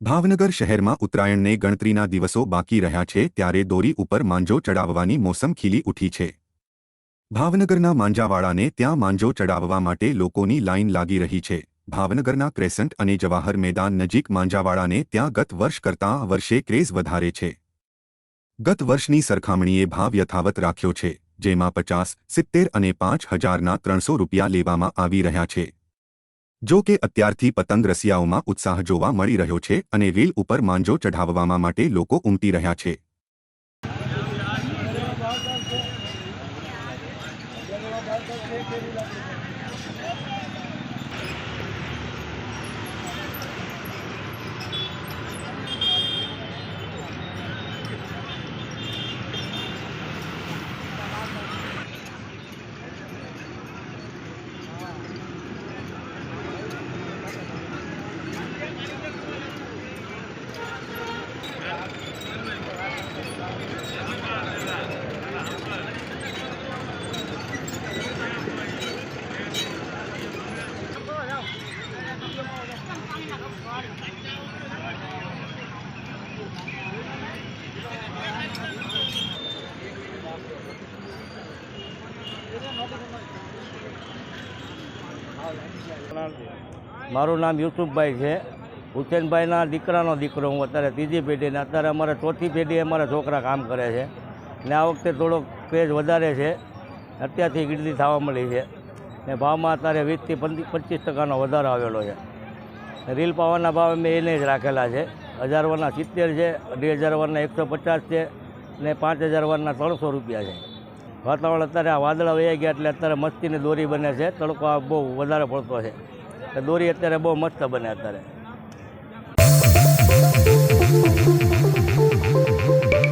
ભાવનગર શહેરમાં ઉત્તરાયણને ગણતરીના દિવસો બાકી રહ્યા છે ત્યારે દોરી ઉપર માંજો ચડાવવાની મોસમ ખીલી ઉઠી છે। ભાવનગરના માંજાવાળાને ત્યાં માંજો ચડાવવા માટે લોકોની લાઈન લાગી રહી છે। ભાવનગરના ક્રેસન્ટ અને જવાહર મેદાન નજીક માંજાવાળાને ત્યાં ગત વર્ષ કરતાં આ વર્ષે ક્રેઝ વધારે છે। ગત વર્ષની સરખામણીએ ભાવ યથાવત રાખ્યો છે, જેમાં 50, 70 અને 5,000ના 300 રૂપિયા લેવામાં આવી રહ્યા છે। જો કે અત્યારથી પતંગ રસિયાઓમાં ઉત્સાહ જોવા મળી રહ્યો છે અને રીલ ઉપર માંજો ચઢાવવા માટે લોકો ઉમટી રહ્યા છે। મારું નામ યુસુફભાઈ છે। હુસેનભાઈના દીકરાનો દીકરો હું અત્યારે ત્રીજી પેઢીને અત્યારે અમારે ચોથી પેઢી અમારા છોકરા કામ કરે છે ને આ વખતે થોડોક ક્રેઝ વધારે છે। અત્યારથી ગીરદી થવા મળી છે ને ભાવમાં અત્યારે 20થી 25% વધારો આવેલો છે। રીલ પાવાના ભાવ અમે એને જ રાખેલા છે। 1000 વારના 70 છે, 2,000 વારના 150 છે ને 5,000 વારના 300 રૂપિયા છે। વાતાવરણ અત્યારે આ વાદળા વહી ગયા એટલે અત્યારે મસ્તીની દોરી બને છે। તડકો આ બહુ વધારે પડતો છે, દોરી અત્યારે બહુ મસ્ત બને અત્યારે।